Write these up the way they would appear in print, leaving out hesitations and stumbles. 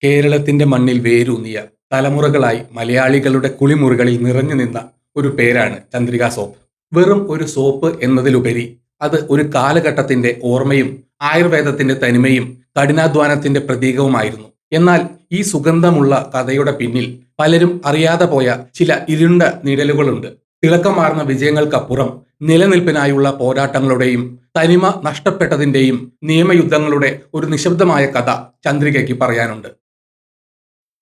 കേരളത്തിന്റെ മണ്ണിൽ വേരൂന്നിയ തലമുറകളായി മലയാളികളുടെ കുളിമുറികളിൽ നിറഞ്ഞു നിന്ന ഒരു പേരാണ് ചന്ദ്രിക സോപ്പ്. വെറും ഒരു സോപ്പ് എന്നതിലുപരി അത് ഒരു കാലഘട്ടത്തിന്റെ ഓർമ്മയും ആയുർവേദത്തിന്റെ തനിമയും കഠിനാധ്വാനത്തിന്റെ പ്രതീകവുമായിരുന്നു. എന്നാൽ ഈ സുഗന്ധമുള്ള കഥയുടെ പിന്നിൽ പലരും അറിയാതെ പോയ ചില ഇരുണ്ട നിഴലുകളുണ്ട്. തിളക്കമാർന്ന വിജയങ്ങൾക്കപ്പുറം നിലനിൽപ്പിനായുള്ള പോരാട്ടങ്ങളുടെയും തനിമ നഷ്ടപ്പെട്ടതിന്റെയും നിയമയുദ്ധങ്ങളുടെ ഒരു നിശബ്ദമായ കഥ ചന്ദ്രികയ്ക്ക് പറയാനുണ്ട്.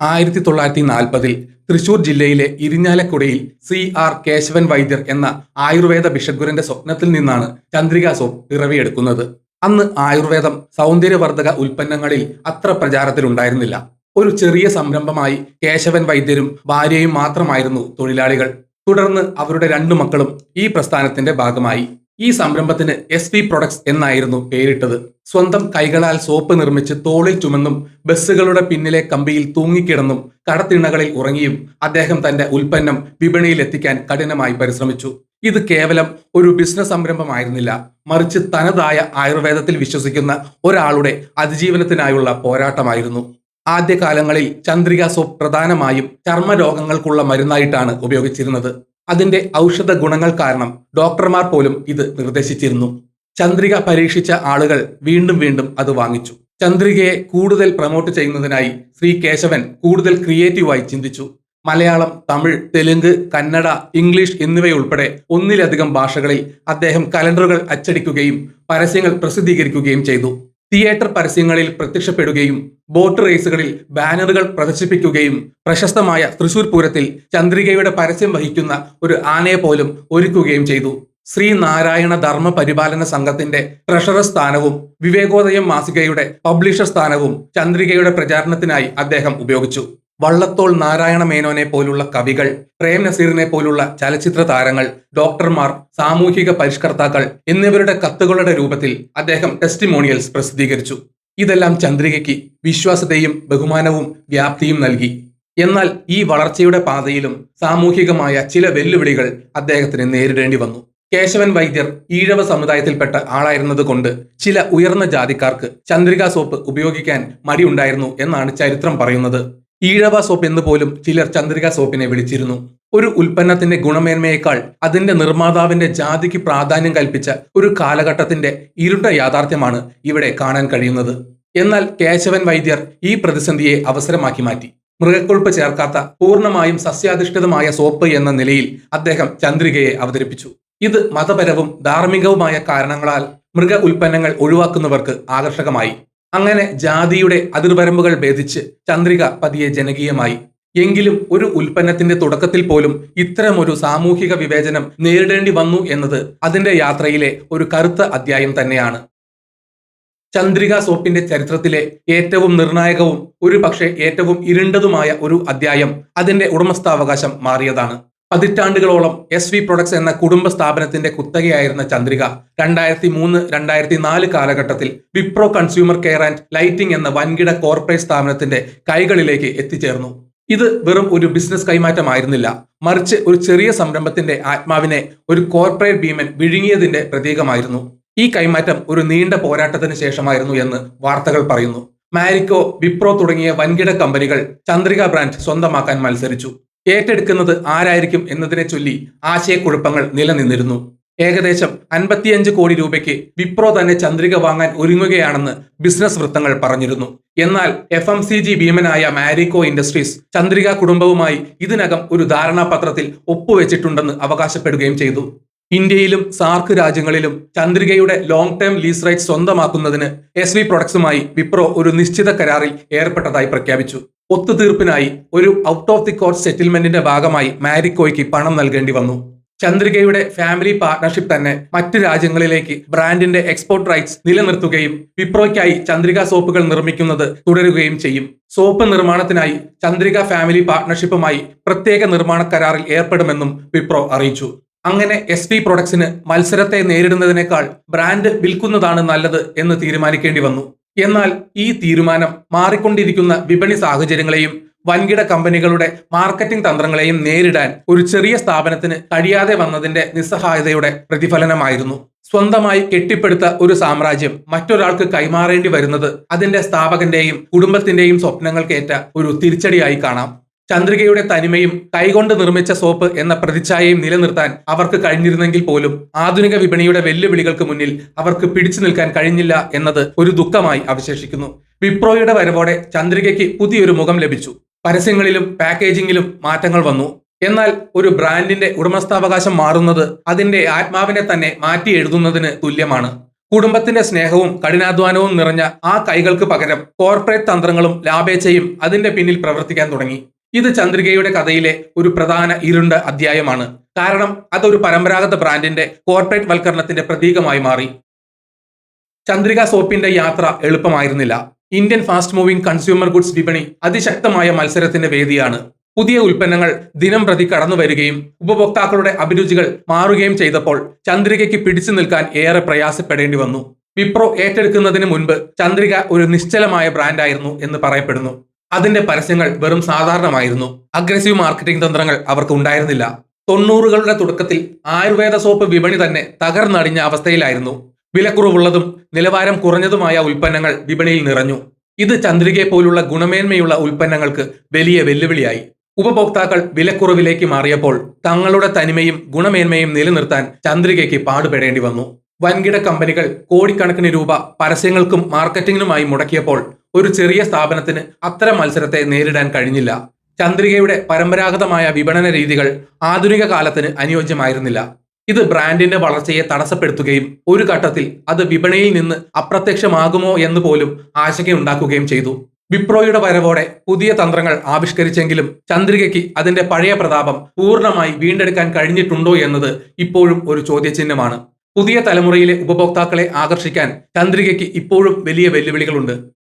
1940 തൃശൂർ ജില്ലയിലെ ഇരിഞ്ഞാലക്കുടയിൽ CR കേശവൻ വൈദ്യർ എന്ന ആയുർവേദ ഭിഷഗ്വരന്റെ സ്വപ്നത്തിൽ നിന്നാണ് ചന്ദ്രിക സോപ്പ് പിറവിയെടുക്കുന്നത്. അന്ന് ആയുർവേദം സൗന്ദര്യവർദ്ധക ഉൽപ്പന്നങ്ങളിൽ അത്ര പ്രചാരത്തിലുണ്ടായിരുന്നില്ല. ഒരു ചെറിയ സംരംഭമായി കേശവൻ വൈദ്യരും ഭാര്യയും മാത്രമായിരുന്നു തൊഴിലാളികൾ. തുടർന്ന് അവരുടെ 2 മക്കളും ഈ പ്രസ്ഥാനത്തിന്റെ ഭാഗമായി. ഈ സംരംഭത്തിന് SV പ്രൊഡക്ട്സ് എന്നായിരുന്നു പേരിട്ടത്. സ്വന്തം കൈകളാൽ സോപ്പ് നിർമ്മിച്ച് തോളിൽ ചുമന്നും ബസ്സുകളുടെ പിന്നിലെ കമ്പിയിൽ തൂങ്ങിക്കിടന്നും കടത്തിണ്ണകളിൽ ഉറങ്ങിയും അദ്ദേഹം തന്റെ ഉൽപ്പന്നം വിപണിയിൽ എത്തിക്കാൻ കഠിനമായി പരിശ്രമിച്ചു. ഇത് കേവലം ഒരു ബിസിനസ് സംരംഭമായിരുന്നില്ല, മറിച്ച് തനതായ ആയുർവേദത്തിൽ വിശ്വസിക്കുന്ന ഒരാളുടെ അതിജീവനത്തിനായുള്ള പോരാട്ടമായിരുന്നു. ആദ്യകാലങ്ങളിൽ ചന്ദ്രിക സോപ്പ് പ്രധാനമായും ചർമ്മരോഗങ്ങൾക്കുള്ള മരുന്നായിട്ടാണ് ഉപയോഗിച്ചിരുന്നത്. അതിന്റെ ഔഷധ ഗുണങ്ങൾ കാരണം ഡോക്ടർമാർ പോലും ഇത് നിർദ്ദേശിച്ചിരുന്നു. ചന്ദ്രിക പരീക്ഷിച്ച ആളുകൾ വീണ്ടും വീണ്ടും അത് വാങ്ങിച്ചു. ചന്ദ്രികയെ കൂടുതൽ പ്രൊമോട്ട് ചെയ്യുന്നതിനായി ശ്രീ കേശവൻ കൂടുതൽ ക്രിയേറ്റീവായി ചിന്തിച്ചു. മലയാളം, തമിഴ്, തെലുങ്ക്, കന്നഡ, ഇംഗ്ലീഷ് എന്നിവയുൾപ്പെടെ 1-ലധികം ഭാഷകളിൽ അദ്ദേഹം കലണ്ടറുകൾ അച്ചടിക്കുകയും പരസ്യങ്ങൾ പ്രസിദ്ധീകരിക്കുകയും ചെയ്തു. തിയേറ്റർ പരസ്യങ്ങളിൽ പ്രത്യക്ഷപ്പെടുകയും ബോട്ട് റേസുകളിൽ ബാനറുകൾ പ്രദർശിപ്പിക്കുകയും പ്രശസ്തമായ തൃശൂർ പൂരത്തിൽ ചന്ദ്രികയുടെ പരസ്യം വഹിക്കുന്ന ഒരു ആനയെ പോലും ഒരുക്കുകയും ചെയ്തു. ശ്രീ നാരായണ ധർമ്മ പരിപാലന സംഘത്തിന്റെ ട്രഷറർ സ്ഥാനവും വിവേകോദയം മാസികയുടെ പബ്ലിഷർ സ്ഥാനവും ചന്ദ്രികയുടെ പ്രചാരണത്തിനായി അദ്ദേഹം ഉപയോഗിച്ചു. വള്ളത്തോൾ നാരായണ മേനോനെ പോലുള്ള കവികൾ, പ്രേം നസീറിനെ പോലുള്ള ചലച്ചിത്ര താരങ്ങൾ, ഡോക്ടർമാർ, സാമൂഹിക പരിഷ്കർത്താക്കൾ എന്നിവരുടെ കത്തുകളുടെ രൂപത്തിൽ അദ്ദേഹം ടെസ്റ്റിമോണിയൽസ് പ്രസിദ്ധീകരിച്ചു. ഇതെല്ലാം ചന്ദ്രികയ്ക്ക് വിശ്വാസ്യതയും ബഹുമാനവും വ്യാപ്തിയും നൽകി. എന്നാൽ ഈ വളർച്ചയുടെ പാതയിലും സാമൂഹികമായ ചില വെല്ലുവിളികൾ അദ്ദേഹത്തിന് നേരിടേണ്ടി വന്നു. കേശവൻ വൈദ്യർ ഈഴവ സമുദായത്തിൽപ്പെട്ട ആളായിരുന്നതുകൊണ്ട് ചില ഉയർന്ന ജാതിക്കാർക്ക് ചന്ദ്രിക സോപ്പ് ഉപയോഗിക്കാൻ മടിയുണ്ടായിരുന്നു എന്നാണ് ചരിത്രം പറയുന്നത്. ഈഴവ സോപ്പ് എന്ന് പോലും ചിലർ ചന്ദ്രിക സോപ്പിനെ വിളിച്ചിരുന്നു. ഒരു ഉൽപ്പന്നത്തിന്റെ ഗുണമേന്മയേക്കാൾ അതിന്റെ നിർമ്മാതാവിന്റെ ജാതിക്ക് പ്രാധാന്യം കൽപ്പിച്ച ഒരു കാലഘട്ടത്തിന്റെ ഇരുണ്ട യാഥാർത്ഥ്യമാണ് ഇവിടെ കാണാൻ കഴിയുന്നത്. എന്നാൽ കേശവൻ വൈദ്യർ ഈ പ്രതിസന്ധിയെ അവസരമാക്കി മാറ്റി. മൃഗക്കൊഴുപ്പ് ചേർക്കാത്ത പൂർണ്ണമായും സസ്യാധിഷ്ഠിതമായ സോപ്പ് എന്ന നിലയിൽ അദ്ദേഹം ചന്ദ്രികയെ അവതരിപ്പിച്ചു. ഇത് മതപരവും ധാർമ്മികവുമായ കാരണങ്ങളാൽ മൃഗ ഉൽപ്പന്നങ്ങൾ ഒഴിവാക്കുന്നവർക്ക് ആകർഷകമായി. അങ്ങനെ ജാതിയുടെ അതിർവരമ്പുകൾ ഭേദിച്ച് ചന്ദ്രിക പതിയെ ജനകീയമായി. എങ്കിലും ഒരു ഉൽപ്പന്നത്തിന്റെ തുടക്കത്തിൽ പോലും ഇത്തരമൊരു സാമൂഹിക വിവേചനം നേരിടേണ്ടി വന്നു എന്നത് അതിന്റെ യാത്രയിലെ ഒരു കറുത്ത അധ്യായം തന്നെയാണ്. ചന്ദ്രിക സോപ്പിന്റെ ചരിത്രത്തിലെ ഏറ്റവും നിർണായകവും ഒരുപക്ഷെ ഏറ്റവും ഇരുണ്ടതുമായ ഒരു അധ്യായം അതിന്റെ ഉടമസ്ഥാവകാശം മാറിയതാണ്. പതിറ്റാണ്ടുകളോളം SV പ്രൊഡക്ട്സ് എന്ന കുടുംബ സ്ഥാപനത്തിന്റെ കുത്തകയായിരുന്ന ചന്ദ്രിക 2003-2004 കാലഘട്ടത്തിൽ Wipro consumer care and lighting എന്ന വൻകിട കോർപ്പറേറ്റ് സ്ഥാപനത്തിന്റെ കൈകളിലേക്ക് എത്തിച്ചേർന്നു. ഇത് വെറും ഒരു ബിസിനസ് കൈമാറ്റമായിരുന്നില്ല, മറിച്ച് ഒരു ചെറിയ സംരംഭത്തിന്റെ ആത്മാവിനെ ഒരു കോർപ്പറേറ്റ് ഭീമൻ വിഴുങ്ങിയതിന്റെ പ്രതീകമായിരുന്നു. ഈ കൈമാറ്റം ഒരു നീണ്ട പോരാട്ടത്തിന് ശേഷമായിരുന്നു എന്ന് വാർത്തകൾ പറയുന്നു. മാരിക്കോ, വിപ്രോ തുടങ്ങിയ വൻകിട കമ്പനികൾ ചന്ദ്രിക ബ്രാൻഡ് സ്വന്തമാക്കാൻ മത്സരിച്ചു. ഏറ്റെടുക്കുന്നത് ആരായിരിക്കും എന്നതിനെ ചൊല്ലി ആശയക്കുഴപ്പങ്ങൾ നിലനിന്നിരുന്നു. ഏകദേശം 55 കോടി രൂപയ്ക്ക് വിപ്രോ തന്നെ ചന്ദ്രിക വാങ്ങാൻ ഒരുങ്ങുകയാണെന്ന് ബിസിനസ് വൃത്തങ്ങൾ പറഞ്ഞിരുന്നു. എന്നാൽ FMCG ഭീമനായ മാരിക്കോ ഇൻഡസ്ട്രീസ് ചന്ദ്രിക കുടുംബവുമായി ഇതിനകം ഒരു ധാരണാപത്രത്തിൽ ഒപ്പുവെച്ചിട്ടുണ്ടെന്ന് അവകാശപ്പെടുകയും ചെയ്തു. ഇന്ത്യയിലും സാർക്ക് രാജ്യങ്ങളിലും ചന്ദ്രികയുടെ ലോങ് ടേം ലീസ് റൈറ്റ്സ് സ്വന്തമാക്കുന്നതിന് SV പ്രൊഡക്ട്സുമായി വിപ്രോ ഒരു നിശ്ചിത കരാറിൽ ഏർപ്പെട്ടതായി പ്രഖ്യാപിച്ചു. ഒത്തുതീർപ്പിനായി ഒരു ഔട്ട് ഓഫ് ദി കോർട്ട് സെറ്റിൽമെന്റിന്റെ ഭാഗമായി മാരിക്കോയ്ക്ക് പണം നൽകേണ്ടി വന്നു. ചന്ദ്രികയുടെ ഫാമിലി പാർട്ണർഷിപ്പ് തന്നെ മറ്റ് രാജ്യങ്ങളിലേക്ക് ബ്രാൻഡിന്റെ എക്സ്പോർട്ട് റൈറ്റ്സ് നിലനിർത്തുകയും വിപ്രോയ്ക്കായി ചന്ദ്രിക സോപ്പുകൾ നിർമ്മിക്കുന്നത് തുടരുകയും ചെയ്യും. സോപ്പ് നിർമ്മാണത്തിനായി ചന്ദ്രിക ഫാമിലി പാർട്ണർഷിപ്പുമായി പ്രത്യേക നിർമ്മാണ കരാറിൽ ഏർപ്പെടുമെന്നും വിപ്രോ അറിയിച്ചു. അങ്ങനെ SV പ്രൊഡക്ട്സിന് മത്സരത്തെ നേരിടുന്നതിനേക്കാൾ ബ്രാൻഡ് വിൽക്കുന്നതാണ് നല്ലത് എന്ന് തീരുമാനിക്കേണ്ടി വന്നു. എന്നാൽ ഈ തീരുമാനം മാറിക്കൊണ്ടിരിക്കുന്ന വിപണി സാഹചര്യങ്ങളെയും വൻകിട കമ്പനികളുടെ മാർക്കറ്റിംഗ് തന്ത്രങ്ങളെയും നേരിടാൻ ഒരു ചെറിയ സ്ഥാപനത്തിന് കഴിയാതെ വന്നതിന്റെ നിസ്സഹായതയുടെ പ്രതിഫലനമായിരുന്നു. സ്വന്തമായി കെട്ടിപ്പടുത്ത ഒരു സാമ്രാജ്യം മറ്റൊരാൾക്ക് കൈമാറേണ്ടി വരുന്നത് അതിന്റെ സ്ഥാപകന്റെയും കുടുംബത്തിന്റെയും സ്വപ്നങ്ങൾക്കേറ്റ ഒരു തിരിച്ചടിയായി കാണാം. ചന്ദ്രികയുടെ തനിമയും കൈകൊണ്ട് നിർമ്മിച്ച സോപ്പ് എന്ന പ്രതിച്ഛായയും നിലനിർത്താൻ അവർക്ക് കഴിഞ്ഞിരുന്നെങ്കിൽ പോലും ആധുനിക വിപണിയുടെ വെല്ലുവിളികൾക്ക് മുന്നിൽ അവർക്ക് പിടിച്ചു നിൽക്കാൻ കഴിഞ്ഞില്ല എന്നത് ഒരു ദുഃഖമായി അവശേഷിക്കുന്നു. വിപ്രോയുടെ വരവോടെ ചന്ദ്രികയ്ക്ക് പുതിയൊരു മുഖം ലഭിച്ചു. പരസ്യങ്ങളിലും പാക്കേജിംഗിലും മാറ്റങ്ങൾ വന്നു. എന്നാൽ ഒരു ബ്രാൻഡിന്റെ ഉടമസ്ഥാവകാശം മാറുന്നത് അതിന്റെ ആത്മാവിനെ തന്നെ മാറ്റി എഴുതുന്നതിന് തുല്യമാണ്. കുടുംബത്തിന്റെ സ്നേഹവും കഠിനാധ്വാനവും നിറഞ്ഞ ആ കൈകൾക്ക് പകരം കോർപ്പറേറ്റ് തന്ത്രങ്ങളും ലാഭേച്ഛയും അതിന്റെ പിന്നിൽ പ്രവർത്തിക്കാൻ തുടങ്ങി. ഇത് ചന്ദ്രികയുടെ കഥയിലെ ഒരു പ്രധാന ഇരുണ്ട അധ്യായമാണ്. കാരണം അതൊരു പരമ്പരാഗത ബ്രാൻഡിന്റെ കോർപ്പറേറ്റ് വൽക്കരണത്തിന്റെ പ്രതീകമായി മാറി. ചന്ദ്രിക സോപ്പിന്റെ യാത്ര എളുപ്പമായിരുന്നില്ല. Indian fast moving consumer goods വിപണി അതിശക്തമായ മത്സരത്തിന്റെ വേദിയാണ്. പുതിയ ഉൽപ്പന്നങ്ങൾ ദിനം പ്രതി കടന്നു വരികയും ഉപഭോക്താക്കളുടെ അഭിരുചികൾ മാറുകയും ചെയ്തപ്പോൾ ചന്ദ്രികയ്ക്ക് പിടിച്ചു നിൽക്കാൻ ഏറെ പ്രയാസപ്പെടേണ്ടി വന്നു. വിപ്രോ ഏറ്റെടുക്കുന്നതിന് മുൻപ് ചന്ദ്രിക ഒരു നിശ്ചലമായ ബ്രാൻഡായിരുന്നു എന്ന് പറയപ്പെടുന്നു. അതിന്റെ പരസ്യങ്ങൾ വെറും സാധാരണമായിരുന്നു. അഗ്രസീവ് മാർക്കറ്റിംഗ് തന്ത്രങ്ങൾ അവർക്ക് ഉണ്ടായിരുന്നില്ല. 90കളുടെ തുടക്കത്തിൽ ആയുർവേദ സോപ്പ് വിപണി തന്നെ തകർന്നടിഞ്ഞ അവസ്ഥയിലായിരുന്നു. വിലക്കുറവുള്ളതും നിലവാരം കുറഞ്ഞതുമായ ഉൽപ്പന്നങ്ങൾ വിപണിയിൽ നിറഞ്ഞു. ഇത് ചന്ദ്രികയെ പോലുള്ള ഗുണമേന്മയുള്ള ഉൽപ്പന്നങ്ങൾക്ക് വലിയ വെല്ലുവിളിയായി. ഉപഭോക്താക്കൾ വിലക്കുറവിലേക്ക് മാറിയപ്പോൾ തങ്ങളുടെ തനിമയും ഗുണമേന്മയും നിലനിർത്താൻ ചന്ദ്രികയ്ക്ക് പാടുപെടേണ്ടി വന്നു. വൻകിട കമ്പനികൾ കോടിക്കണക്കിന് രൂപ പരസ്യങ്ങൾക്കും മാർക്കറ്റിംഗിനുമായി മുടക്കിയപ്പോൾ ഒരു ചെറിയ സ്ഥാപനത്തിന് അത്തരം മത്സരത്തെ നേരിടാൻ കഴിഞ്ഞില്ല. ചന്ദ്രികയുടെ പരമ്പരാഗതമായ വിപണന രീതികൾ ആധുനിക കാലത്തിന് അനുയോജ്യമായിരുന്നില്ല. ഇത് ബ്രാൻഡിന്റെ വളർച്ചയെ തടസ്സപ്പെടുത്തുകയും ഒരു ഘട്ടത്തിൽ അത് വിപണിയിൽ നിന്ന് അപ്രത്യക്ഷമാകുമോ എന്ന് പോലും ആശങ്കയുണ്ടാക്കുകയും ചെയ്തു. വിപ്രോയുടെ വരവോടെ പുതിയ തന്ത്രങ്ങൾ ആവിഷ്കരിച്ചെങ്കിലും ചന്ദ്രികയ്ക്ക് അതിന്റെ പഴയ പ്രതാപം പൂർണ്ണമായി വീണ്ടെടുക്കാൻ കഴിഞ്ഞിട്ടുണ്ടോ എന്നത് ഇപ്പോഴും ഒരു ചോദ്യചിഹ്നമാണ്. പുതിയ തലമുറയിലെ ഉപഭോക്താക്കളെ ആകർഷിക്കാൻ ചന്ദ്രികയ്ക്ക് ഇപ്പോഴും വലിയ വെല്ലുവിളികളുണ്ട്.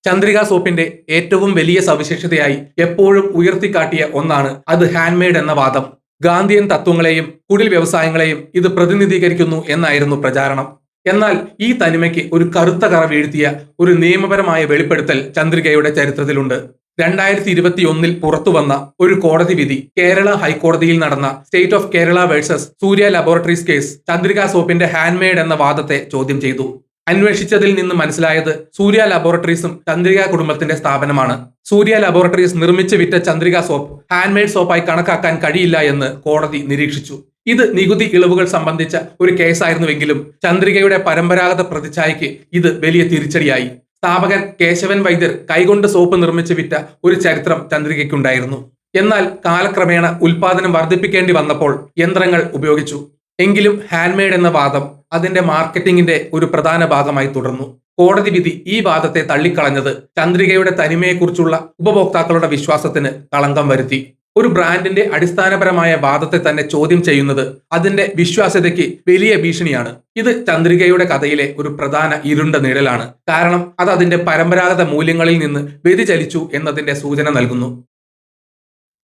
ചന്ദ്രിക സോപ്പിന്റെ ഏറ്റവും വലിയ സവിശേഷതയായി എപ്പോഴും ഉയർത്തിക്കാട്ടിയ ഒന്നാണ് അത് ഹാൻഡ്മെയ്ഡ് എന്ന വാദം. ഗാന്ധിയൻ തത്വങ്ങളെയും കുടിൽ വ്യവസായങ്ങളെയും ഇത് പ്രതിനിധീകരിക്കുന്നു എന്നായിരുന്നു പ്രചാരണം. എന്നാൽ ഈ തനിമയ്ക്ക് ഒരു കറുത്ത കറ വീഴ്ത്തിയ ഒരു നിയമപരമായ വെളിപ്പെടുത്തൽ ചന്ദ്രികയുടെ ചരിത്രത്തിലുണ്ട്. 2021 പുറത്തുവന്ന ഒരു കോടതി വിധി കേരള ഹൈക്കോടതിയിൽ നടന്ന state of Kerala versus Surya laboratories case Chandrika സോപ്പിന്റെ ഹാൻഡ്മെയ്ഡ് എന്ന വാദത്തെ ചോദ്യം ചെയ്തു. അന്വേഷിച്ചതിൽ നിന്ന് മനസ്സിലായത് സൂര്യ ലബോറട്ടറീസും ചന്ദ്രിക കുടുംബത്തിന്റെ സ്ഥാപനമാണ്. സൂര്യ ലബോറട്ടറീസ് നിർമ്മിച്ച് വിറ്റ ചന്ദ്രിക സോപ്പ് ഹാൻഡ്മെയ്ഡ് സോപ്പായി കണക്കാക്കാൻ കഴിയില്ല എന്ന് കോടതി നിരീക്ഷിച്ചു. ഇത് നികുതി ഇളവുകൾ സംബന്ധിച്ച ഒരു കേസായിരുന്നുവെങ്കിലും ചന്ദ്രികയുടെ പരമ്പരാഗത പ്രതിച്ഛായയ്ക്ക് ഇത് വലിയ തിരിച്ചടിയായി. സ്ഥാപകൻ കേശവൻ വൈദ്യർ കൈകൊണ്ട് സോപ്പ് നിർമ്മിച്ച് വിറ്റ ഒരു ചരിത്രം ചന്ദ്രികയ്ക്കുണ്ടായിരുന്നു. എന്നാൽ കാലക്രമേണ ഉൽപാദനം വർദ്ധിപ്പിക്കേണ്ടി വന്നപ്പോൾ യന്ത്രങ്ങൾ ഉപയോഗിച്ചു. എങ്കിലും ഹാൻഡ്മെയ്ഡ് എന്ന വാദം അതിന്റെ മാർക്കറ്റിംഗിന്റെ ഒരു പ്രധാന ഭാഗമായി തുടർന്നു. കോടതി വിധി ഈ വാദത്തെ തള്ളിക്കളഞ്ഞത് ചന്ദ്രികയുടെ തനിമയെക്കുറിച്ചുള്ള ഉപഭോക്താക്കളുടെ വിശ്വാസത്തിന് കളങ്കം വരുത്തി. ഒരു ബ്രാൻഡിന്റെ അടിസ്ഥാനപരമായ വാദത്തെ തന്നെ ചോദ്യം ചെയ്യുന്നത് അതിന്റെ വിശ്വാസ്യതയ്ക്ക് വലിയ ഭീഷണിയാണ്. ഇത് ചന്ദ്രികയുടെ കഥയിലെ ഒരു പ്രധാന ഇരുണ്ട നിഴലാണ്. കാരണം അത് അതിന്റെ പരമ്പരാഗത മൂല്യങ്ങളിൽ നിന്ന് വ്യതിചലിച്ചു എന്നതിന്റെ സൂചന നൽകുന്നു.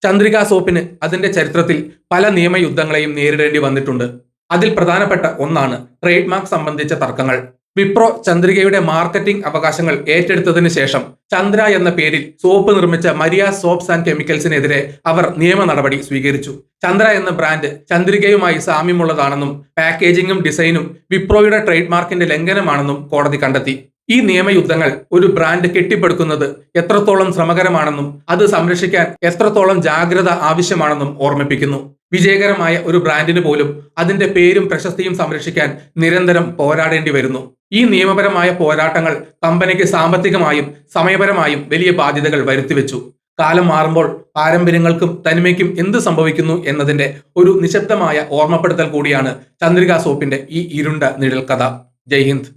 ചന്ദ്രിക സോപ്പിന് അതിന്റെ ചരിത്രത്തിൽ പല നിയമയുദ്ധങ്ങളെയും നേരിടേണ്ടി വന്നിട്ടുണ്ട്. അതിൽ പ്രധാനപ്പെട്ട ഒന്നാണ് ട്രേഡ് മാർക്ക് സംബന്ധിച്ച തർക്കങ്ങൾ. വിപ്രോ ചന്ദ്രികയുടെ മാർക്കറ്റിംഗ് അവകാശങ്ങൾ ഏറ്റെടുത്തതിനു ശേഷം ചന്ദ്ര എന്ന പേരിൽ സോപ്പ് നിർമ്മിച്ച മരിയ സോപ്സ് ആൻഡ് കെമിക്കൽസിനെതിരെ അവർ നിയമ നടപടി സ്വീകരിച്ചു. ചന്ദ്ര എന്ന ബ്രാൻഡ് ചന്ദ്രികയുമായി സാമ്യമുള്ളതാണെന്നും പാക്കേജിംഗും ഡിസൈനും വിപ്രോയുടെ ട്രേഡ് മാർക്കിന്റെ ലംഘനമാണെന്നും കോടതി കണ്ടെത്തി. ഈ നിയമയുദ്ധങ്ങൾ ഒരു ബ്രാൻഡ് കെട്ടിപ്പടുക്കുന്നത് എത്രത്തോളം ശ്രമകരമാണെന്നും അത് സംരക്ഷിക്കാൻ എത്രത്തോളം ജാഗ്രത ആവശ്യമാണെന്നും ഓർമ്മിപ്പിക്കുന്നു. വിജയകരമായ ഒരു ബ്രാൻഡിന് പോലും അതിന്റെ പേരും പ്രശസ്തിയും സംരക്ഷിക്കാൻ നിരന്തരം പോരാടേണ്ടി വരുന്നു. ഈ നിയമപരമായ പോരാട്ടങ്ങൾ കമ്പനിക്ക് സാമ്പത്തികമായും സമയപരമായും വലിയ ബാധ്യതകൾ വരുത്തിവെച്ചു. കാലം മാറുമ്പോൾ പാരമ്പര്യങ്ങൾക്കും തനിമയ്ക്കും എന്ത് സംഭവിക്കുന്നു എന്നതിന്റെ ഒരു നിശബ്ദമായ ഓർമ്മപ്പെടുത്തൽ കൂടിയാണ് ചന്ദ്രിക സോപ്പിന്റെ ഈ ഇരുണ്ട നിഴൽ കഥ. ജയ് ഹിന്ദ്.